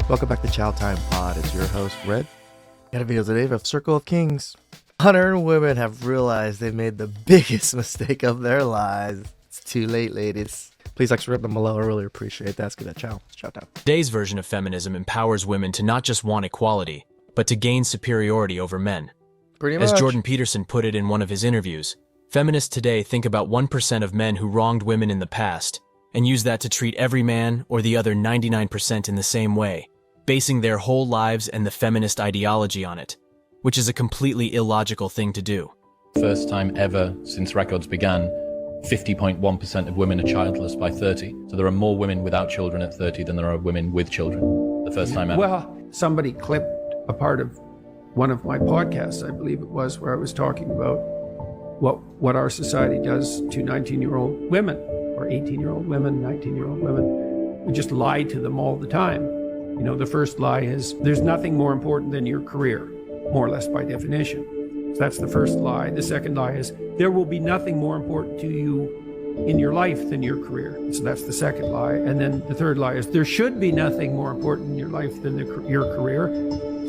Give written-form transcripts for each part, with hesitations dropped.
Welcome back to TheChowTimePod. It's your host, Red. Got a video today of Circle of Kings. Modern women have realized they made the biggest mistake of their lives. It's too late, ladies. Please like, subscribe them below. I really appreciate that. Let's get that chow. Chow time. Today's version of feminism empowers women to not just want equality, but to gain superiority over men. Pretty much. As Jordan Peterson put it in one of his interviews, feminists today think about 1% of men who wronged women in the past and use that to treat every man or the other 99% in the same way, basing their whole lives and the feminist ideology on it, which is a completely illogical thing to do. First time ever since records began, 50.1% of women are childless by 30. So there are more women without children at 30 than there are women with children. The first time ever. Well, somebody clipped a part of one of my podcasts, I believe it was, where I was talking about what our society does to 19-year-old women, or 18-year-old women, 19-year-old women. We just lie to them all the time. You know, the first lie is there's nothing more important than your career, more or less by definition. So that's the first lie. The second lie is there will be nothing more important to you in your life than your career. So that's the second lie. And then the third lie is there should be nothing more important in your life than your career.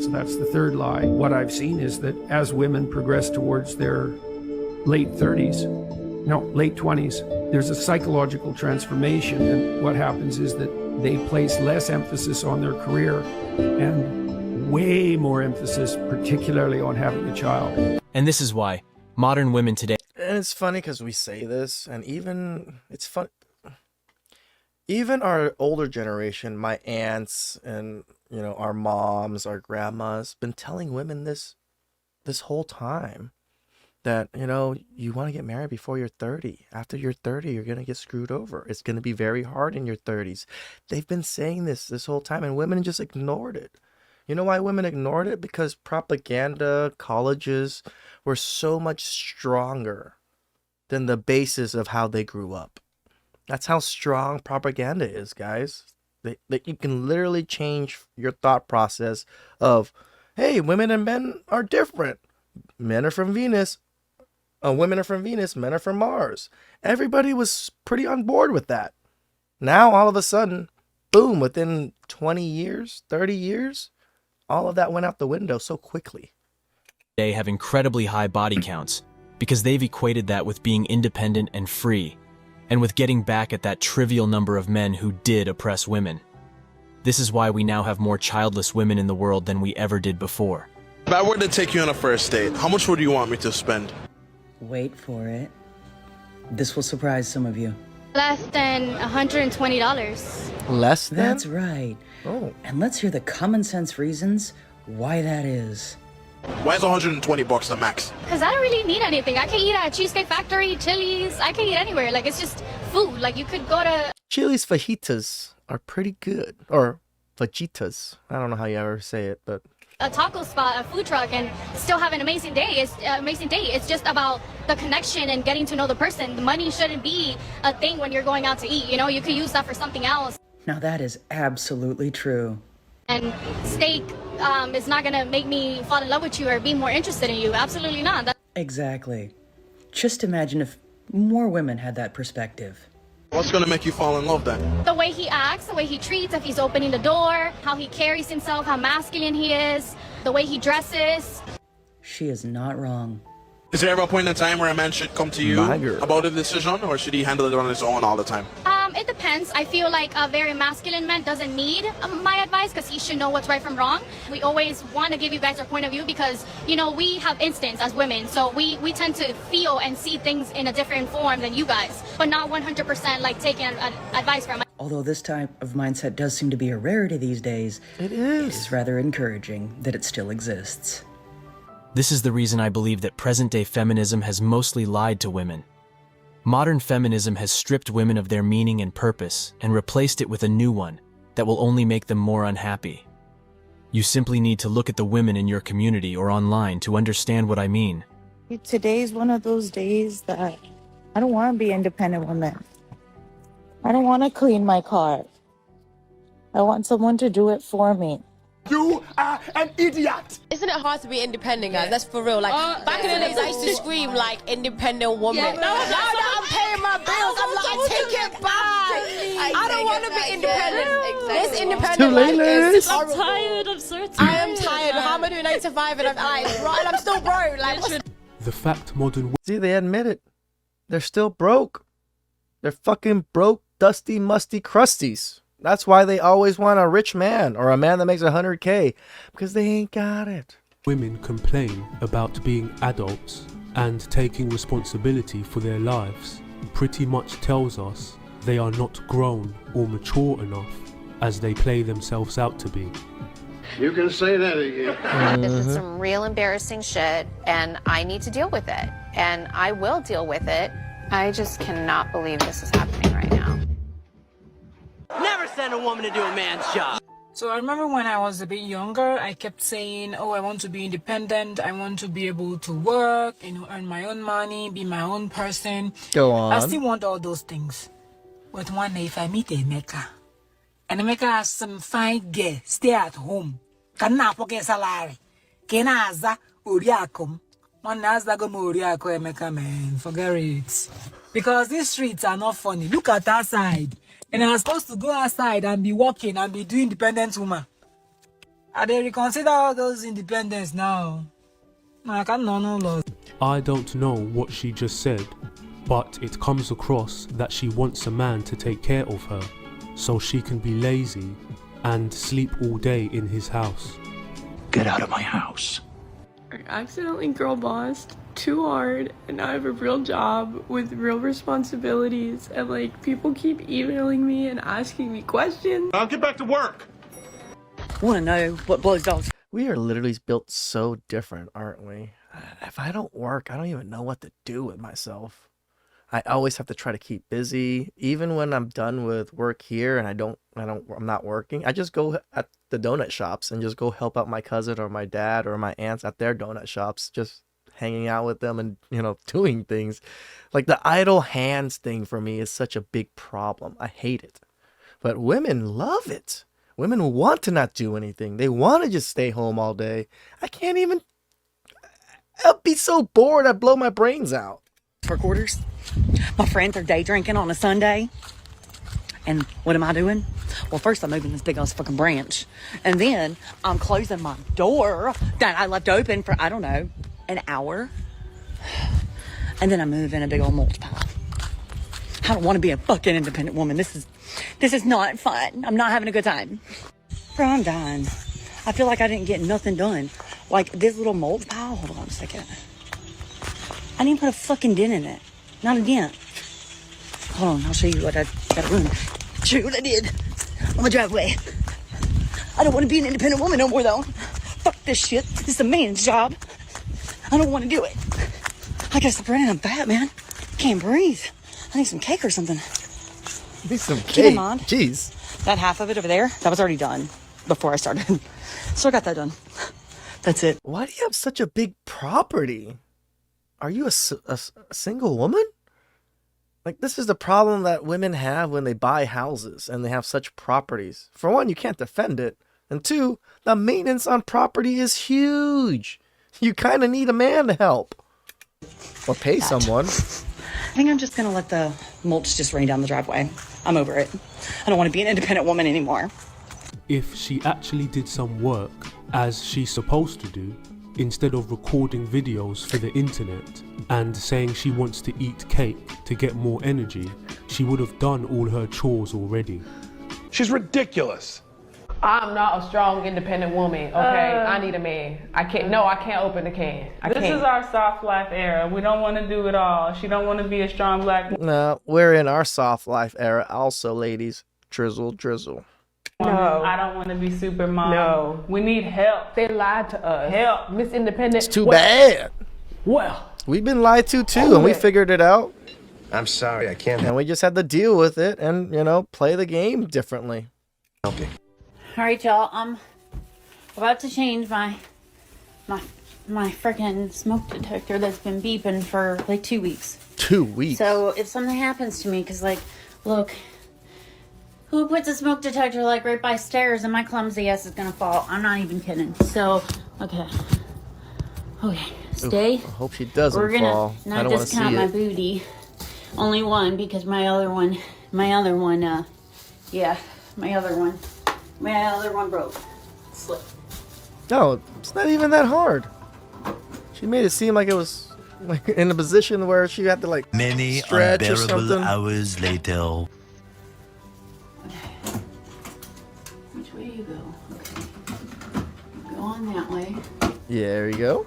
So that's the third lie. What I've seen is that as women progress towards their late 20s, there's a psychological transformation. And what happens is that they place less emphasis on their career and way more emphasis, particularly on having a child. And this is why modern women today... And it's funny because we say this, and it's fun. Even our older generation, my aunts and, our moms, our grandmas, been telling women this whole time. That, you want to get married before you're 30. After you're 30, you're going to get screwed over. It's going to be very hard in your 30s. They've been saying this whole time, and women just ignored it. You know why women ignored it? Because propaganda, colleges were so much stronger than the basis of how they grew up. That's how strong propaganda is, guys. You can literally change your thought process of, hey, women and men are different. Men are from Venus. Women are from Venus. Men are from Mars. Everybody was pretty on board with that. Now, all of a sudden, boom, within 20 years, 30 years, all of that went out the window so quickly. They have incredibly high body counts because they've equated that with being independent and free, and with getting back at that trivial number of men who did oppress women. This is why we now have more childless women in the world than we ever did before. If I were to take you on a first date, how much would you want me to spend? Wait for it. This will surprise some of you. Less than $120. Less than? That's right. Oh. And let's hear the common sense reasons why that is. Why is $120 the max? Because I don't really need anything. I can eat at Cheesecake Factory, Chili's. I can eat anywhere. Like, it's just food. Like, you could go to... Chili's fajitas are pretty good. Or fajitas. I don't know how you ever say it, but... a taco spot, a food truck, and still have an amazing day. It's just about the connection and getting to know the person. The money shouldn't be a thing when you're going out to eat. You could use that for something else. Now that is absolutely true. And steak is not gonna make me fall in love with you or be more interested in you. Absolutely not. Exactly. Just imagine if more women had that perspective. What's gonna make you fall in love then? The way he acts, the way he treats, if he's opening the door, how he carries himself, how masculine he is, the way he dresses. She is not wrong. Is there ever a point in time where a man should come to you about a decision, or should he handle it on his own all the time? It depends. I feel like a very masculine man doesn't need my advice because he should know what's right from wrong. We always want to give you guys our point of view because, we have instincts as women. So we tend to feel and see things in a different form than you guys, but not 100% like taking advice from. Although this type of mindset does seem to be a rarity these days, it is. It is rather encouraging that it still exists. This is the reason I believe that present-day feminism has mostly lied to women. Modern feminism has stripped women of their meaning and purpose and replaced it with a new one that will only make them more unhappy. You simply need to look at the women in your community or online to understand what I mean. Today's one of those days that I don't want to be an independent woman. I don't want to clean my car. I want someone to do it for me. You are an idiot! Isn't it hard to be independent, guys? That's for real. Like, back in the days, I used to scream, like, independent woman. Yeah, now that I'm paying my bills. I'm like, take it back. I don't want to be independent. This independent life is horrible. I'm tired. I'm so tired. I am tired. How am I doing 9 to 5 and I'm still broke? Like, The fact modern See, they admit it. They're still broke. They're fucking broke, dusty, musty crusties. That's why they always want a rich man or a man that makes 100K, because they ain't got it. women complain about being adults and taking responsibility for their lives pretty much tells us they are not grown or mature enough as they play themselves out to be. You can say that again. This is some real embarrassing shit, and I need to deal with it. And I will deal with it. I just cannot believe this is happening right now. Never send a woman to do a man's job. So I remember when I was a bit younger, I kept saying, oh, I want to be independent. I want to be able to work, earn my own money, be my own person. Go on. I still want all those things. But one day if I meet Emeka, and Emeka has some fine girl, stay at home. Kana poke salary. Kena aza uriakum. One aza go uriako Emeka, man. Forget it. Because these streets are not funny. Look at that side. And I'm supposed to go outside and be walking and be doing independent woman. Are they reconsider all those independence now? I can't know no laws. I don't know what she just said, but it comes across that she wants a man to take care of her, so she can be lazy and sleep all day in his house. Get out of my house. I accidentally girl bossed too hard, and now I have a real job with real responsibilities, and like people keep emailing me and asking me questions. I'll get back to work. Want to know what blows dogs? We are literally built so different, aren't we? If I don't work, I don't even know what to do with myself. I always have to try to keep busy. Even when I'm done with work here and I'm not working, I just go at the donut shops and just go help out my cousin or my dad or my aunts at their donut shops, just hanging out with them and, doing things. Like the idle hands thing for me is such a big problem. I hate it. But women love it. Women want to not do anything. They want to just stay home all day. I'll be so bored I'd blow my brains out. For quarters. My friends are day drinking on a Sunday. And what am I doing? Well, first I'm moving this big ass fucking branch. And then I'm closing my door that I left open for, I don't know, an hour. And then I move in a big old mulch pile. I don't want to be a fucking independent woman. This is not fun. I'm not having a good time. Bro, I'm dying. I feel like I didn't get nothing done. Like this little mulch pile. Hold on a second. I didn't put a fucking dent in it. Not a dent. Hold on, I'll show you what I got room. Show you what I did on the driveway. I don't want to be an independent woman no more though. Fuck this shit. This is a man's job. I don't want to do it. I gotta stop running. I'm fat, man. Can't breathe. I need some cake or something. Need some cake? Keep in mind, jeez. that half of it over there, that was already done before I started. So I got that done. That's it. Why do you have such a big property? Are you a single woman? Like, this is the problem that women have when they buy houses and they have such properties. For one, you can't defend it. And two, the maintenance on property is huge. You kind of need a man to help. Or pay someone. I think I'm just going to let the mulch just rain down the driveway. I'm over it. I don't want to be an independent woman anymore. If she actually did some work, as she's supposed to do, instead of recording videos for the internet and saying she wants to eat cake to get more energy, she would have done all her chores already. She's ridiculous. I'm not a strong, independent woman, okay? I need a man. I can't open the can. This is our soft life era. We don't want to do it all. She don't want to be a strong black woman. No, we're in our soft life era also, ladies. Drizzle, drizzle. No. I don't want to be super mom. No. We need help. They lied to us. Help. Miss Independent. It's too bad. Well. We've been lied to too, and we figured it out. I'm sorry, I can't And we just had to deal with it and, play the game differently. help you. All right, y'all. I'm about to change my freaking smoke detector that's been beeping for like 2 weeks. 2 weeks. So if something happens to me, because look, who puts a smoke detector right by stairs and my clumsy ass is gonna fall? I'm not even kidding. So okay, stay. Oof, I hope she doesn't We're gonna fall. I not don't want to see discount my it. booty. Only one, because my other one broke. Slipped. No, it's not even that hard. She made it seem like it was like in a position where she had to like Many stretch or unbearable something. hours later. Which way do you go? Okay. Go on that way. Yeah, there you go.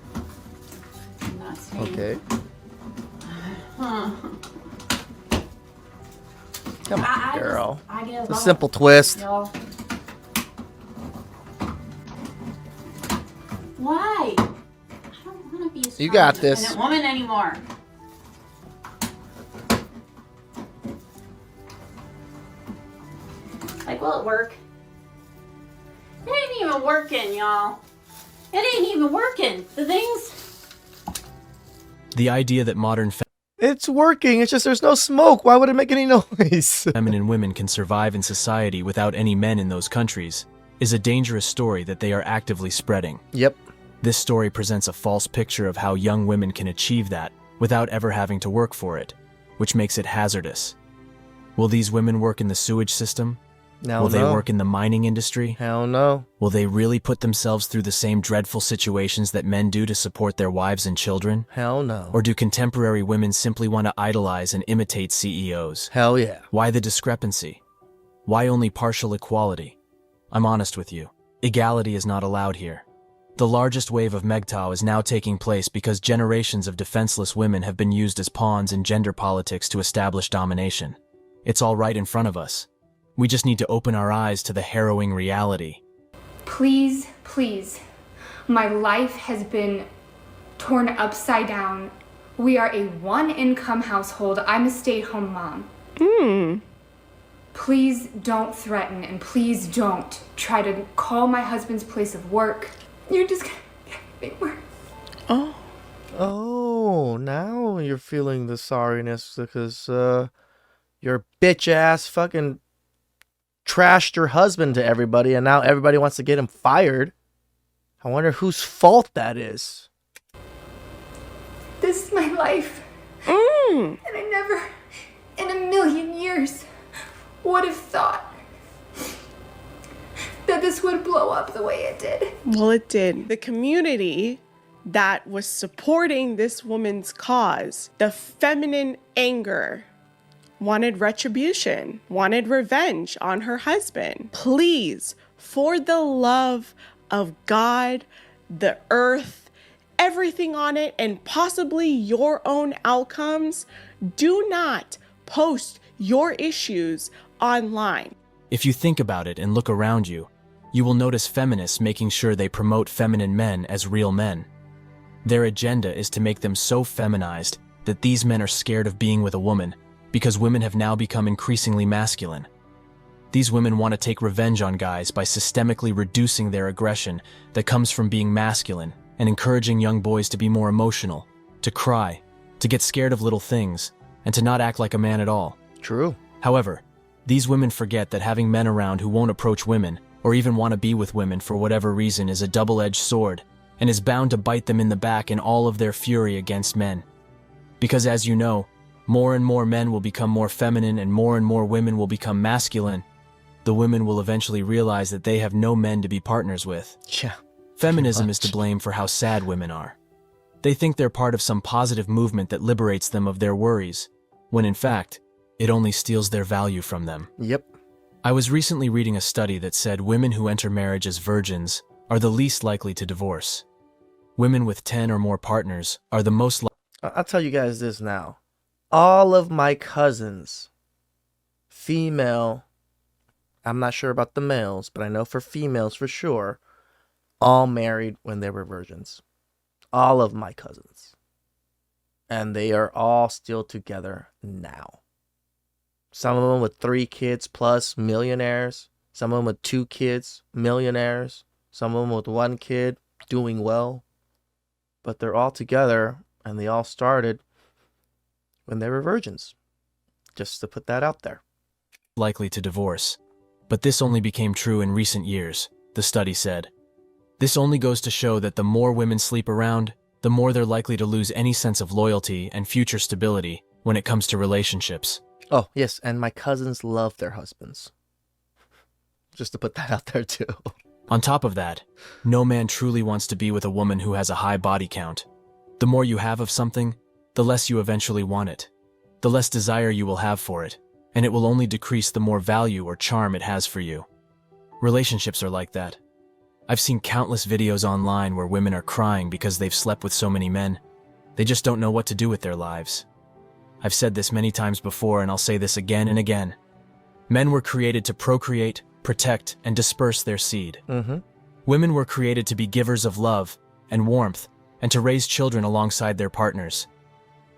I'm not staying. Okay. Huh. Come on, girl. I give It's a up, simple twist. y'all. Why? I don't want to be a strong, You got this. independent woman anymore. Like, will it work? It ain't even working, y'all. It ain't even working. The things. The idea that modern It's working. It's just there's no smoke. Why would it make any noise? feminine women can survive in society without any men in those countries is a dangerous story that they are actively spreading. Yep. This story presents a false picture of how young women can achieve that without ever having to work for it, which makes it hazardous. Will these women work in the sewage system? No, Will they no. work in the mining industry? Hell no. Will they really put themselves through the same dreadful situations that men do to support their wives and children? Hell no. Or do contemporary women simply want to idolize and imitate CEOs? Hell yeah. Why the discrepancy? Why only partial equality? I'm honest with you. Equality is not allowed here. The largest wave of MGTOW is now taking place because generations of defenseless women have been used as pawns in gender politics to establish domination. It's all right in front of us. We just need to open our eyes to the harrowing reality. Please, please. My life has been torn upside down. We are a one-income household. I'm a stay-at-home mom. Please don't threaten, and please don't try to call my husband's place of work. You're just gonna get me worse. Oh, now you're feeling the sorriness because your bitch ass fucking trashed your husband to everybody, and now everybody wants to get him fired. I wonder whose fault that is. This is my life. And I never, in a million years, would have thought that this would blow up the way it did. Well, it did. The community that was supporting this woman's cause, the feminine anger, wanted retribution, wanted revenge on her husband. Please, for the love of God, the earth, everything on it, and possibly your own outcomes, do not post your issues online. If you think about it and look around you, you will notice feminists making sure they promote feminine men as real men. Their agenda is to make them so feminized that these men are scared of being with a woman, because women have now become increasingly masculine. These women want to take revenge on guys by systemically reducing their aggression that comes from being masculine and encouraging young boys to be more emotional, to cry, to get scared of little things, and to not act like a man at all. True. However, these women forget that having men around who won't approach women or even want to be with women for whatever reason is a double-edged sword and is bound to bite them in the back in all of their fury against men. Because as you know, more and more men will become more feminine and more women will become masculine. The women will eventually realize that they have no men to be partners with. Yeah. Feminism is to blame for how sad women are. They think they're part of some positive movement that liberates them of their worries, when in fact, it only steals their value from them. Yep. I was recently reading a study that said women who enter marriage as virgins are the least likely to divorce. Women with 10 or more partners are the most likely. I'll tell you guys this now. All of my cousins, female, I'm not sure about the males, but I know for females for sure, all married when they were virgins. All of my cousins. And they are all still together now. Some of them with 3 kids plus millionaires. Some of them with 2 kids, millionaires. Some of them with 1 kid, doing well. But they're all together, and they all started when they were virgins. Just to put that out there. Likely to divorce. But this only became true in recent years, the study said. This only goes to show that the more women sleep around, the more they're likely to lose any sense of loyalty and future stability when it comes to relationships. Oh, yes, and my cousins love their husbands. Just to put that out there too. On top of that, no man truly wants to be with a woman who has a high body count. The more you have of something, the less you eventually want it. The less desire you will have for it, and it will only decrease the more value or charm it has for you. Relationships are like that. I've seen countless videos online where women are crying because they've slept with so many men. They just don't know what to do with their lives. I've said this many times before, and I'll say this again and again. Men were created to procreate, protect, and disperse their seed. Women were created to be givers of love and warmth and to raise children alongside their partners.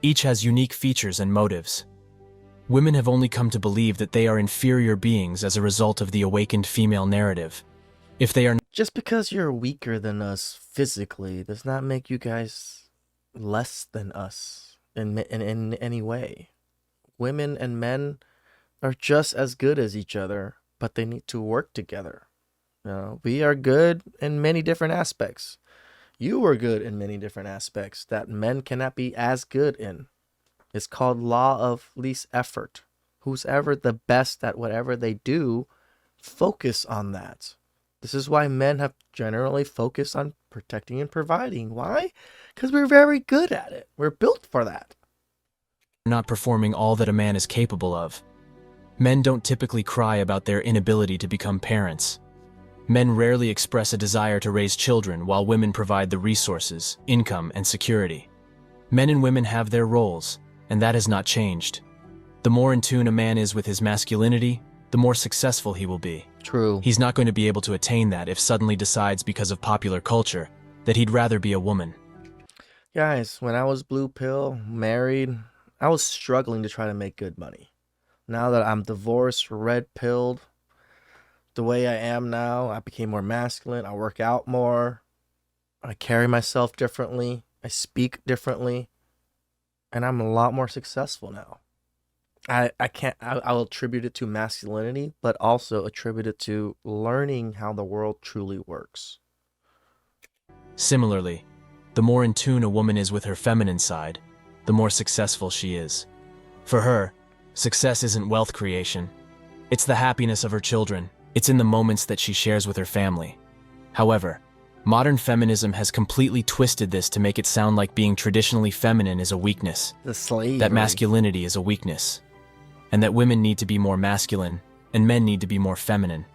Each has unique features and motives. Women have only come to believe that they are inferior beings as a result of the awakened female narrative. If they are Just because you're weaker than us physically does not make you guys less than us in any way. Women and men are just as good as each other, but they need to work together. You know, we are good in many different aspects. You are good in many different aspects that men cannot be as good in. It's called law of least effort. Who's ever the best at whatever they do, focus on that. This is why men have generally focused on protecting and providing. Why? Because we're very good at it. We're built for that. not performing all that a man is capable of. Men don't typically cry about their inability to become parents. Men rarely express a desire to raise children, while women provide the resources, income, and security. Men and women have their roles, and that has not changed. The more in tune a man is with his masculinity, the more successful he will be. True. He's not going to be able to attain that if suddenly decides because of popular culture that he'd rather be a woman. Guys, when I was blue pill, married, I was struggling to try to make good money. Now that I'm divorced, red pilled, the way I am now, I became more masculine. I work out more. I carry myself differently. I speak differently. And I'm a lot more successful now. I'll attribute it to masculinity, but also attribute it to learning how the world truly works. Similarly, the more in tune a woman is with her feminine side, the more successful she is. For her, success isn't wealth creation. It's the happiness of her children. It's in the moments that she shares with her family. However, modern feminism has completely twisted this to make it sound like being traditionally feminine is a weakness. The slave. That masculinity is a weakness. And that women need to be more masculine, and men need to be more feminine.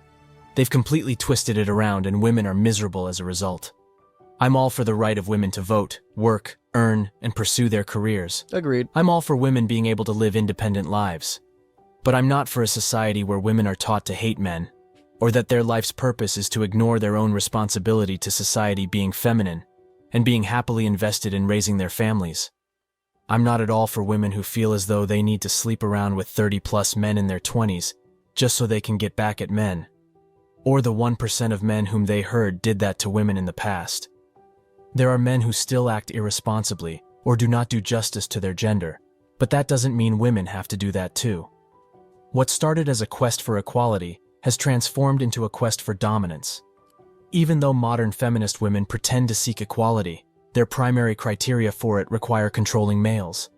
They've completely twisted it around, and women are miserable as a result. I'm all for the right of women to vote, work, earn, and pursue their careers. Agreed. I'm all for women being able to live independent lives. But I'm not for a society where women are taught to hate men, or that their life's purpose is to ignore their own responsibility to society being feminine, and being happily invested in raising their families. I'm not at all for women who feel as though they need to sleep around with 30-plus men in their 20s just so they can get back at men, or the 1% of men whom they heard did that to women in the past. There are men who still act irresponsibly or do not do justice to their gender, but that doesn't mean women have to do that too. What started as a quest for equality has transformed into a quest for dominance. Even though modern feminist women pretend to seek equality, their primary criteria for it require controlling males.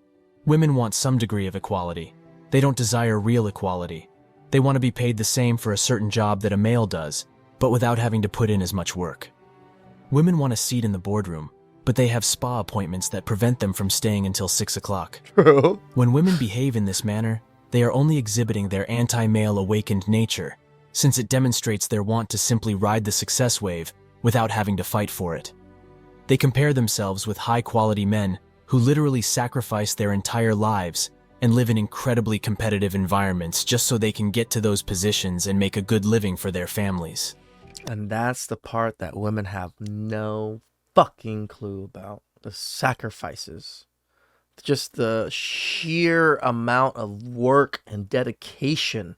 Women want some degree of equality. They don't desire real equality. They want to be paid the same for a certain job that a male does, but without having to put in as much work. Women want a seat in the boardroom, but they have spa appointments that prevent them from staying until 6 o'clock. True. When women behave in this manner, they are only exhibiting their anti-male awakened nature, since it demonstrates their want to simply ride the success wave without having to fight for it. They compare themselves with high-quality men who literally sacrifice their entire lives and live in incredibly competitive environments just so they can get to those positions and make a good living for their families. And that's the part that women have no fucking clue about. The sacrifices. Just the sheer amount of work and dedication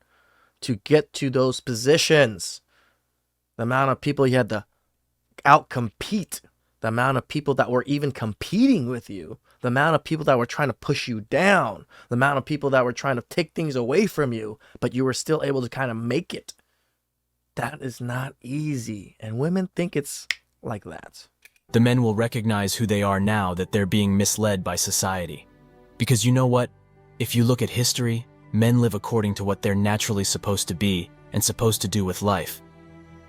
to get to those positions. The amount of people you had to outcompete. The amount of people that were even competing with you. The amount of people that were trying to push you down. The amount of people that were trying to take things away from you, but you were still able to kind of make it. That is not easy. And women think it's like that. The men will recognize who they are now that they're being misled by society. Because you know what? If you look at history, men live according to what they're naturally supposed to be and supposed to do with life.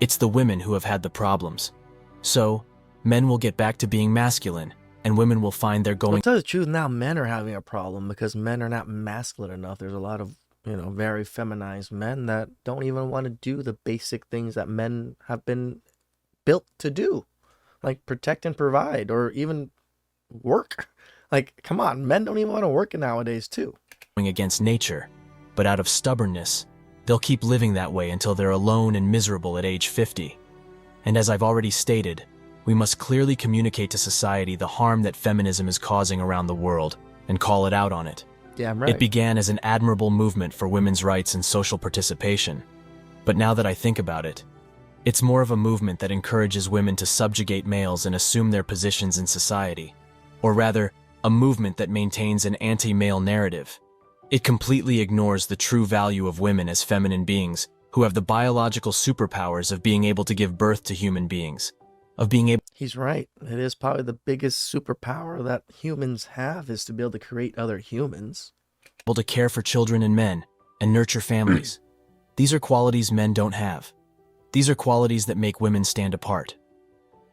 It's the women who have had the problems. So, men will get back to being masculine, and women will find they're going... Well, to tell you the truth, now men are having a problem because men are not masculine enough. There's a lot of, very feminized men that don't even want to do the basic things that men have been built to do. Like protect and provide, or even work. Like, come on, men don't even want to work nowadays, too. Against nature, but out of stubbornness, they'll keep living that way until they're alone and miserable at age 50. And as I've already stated, we must clearly communicate to society the harm that feminism is causing around the world and call it out on it. Yeah, I'm right. It began as an admirable movement for women's rights and social participation. But now that I think about it, it's more of a movement that encourages women to subjugate males and assume their positions in society. Or rather, a movement that maintains an anti-male narrative. It completely ignores the true value of women as feminine beings who have the biological superpowers of being able to give birth to human beings, of being able... He's right. It is probably the biggest superpower that humans have, is to be able to create other humans. To care for children and men and nurture families. These are qualities men don't have. These are qualities that make women stand apart.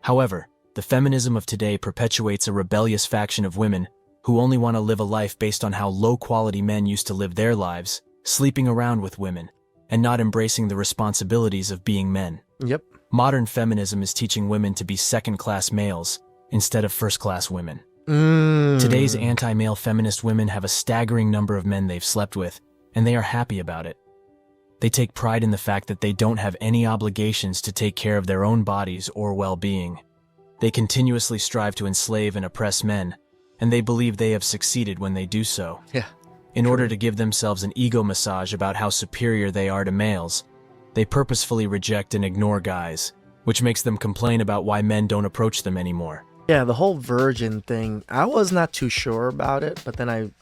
However, the feminism of today perpetuates a rebellious faction of women who only want to live a life based on how low-quality men used to live their lives, sleeping around with women, and not embracing the responsibilities of being men. Yep. Modern feminism is teaching women to be second-class males instead of first-class women. Today's anti-male feminist women have a staggering number of men they've slept with, and they are happy about it. They take pride in the fact that they don't have any obligations to take care of their own bodies or well-being. They continuously strive to enslave and oppress men, and they believe they have succeeded when they do so. Yeah. In order to give themselves an ego massage about how superior they are to males, they purposefully reject and ignore guys, which makes them complain about why men don't approach them anymore. Yeah, the whole virgin thing, I was not too sure about it, but then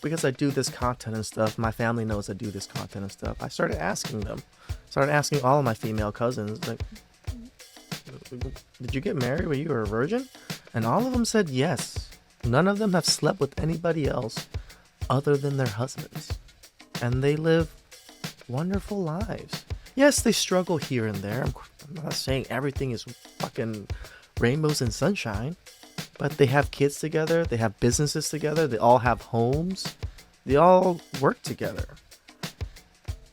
because I do this content and stuff, my family knows I do this content and stuff, I started asking them. Started asking all of my female cousins, like, did you get married when you were a virgin? And all of them said yes. None of them have slept with anybody else other than their husbands. And they live wonderful lives. Yes, they struggle here and there. I'm not saying everything is fucking rainbows and sunshine, but they have kids together, they have businesses together, they all have homes, they all work together.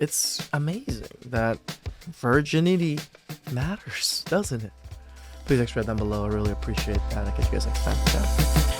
It's amazing that virginity matters, doesn't it? Please express down below. I really appreciate that. I'll catch you guys next time. Ciao.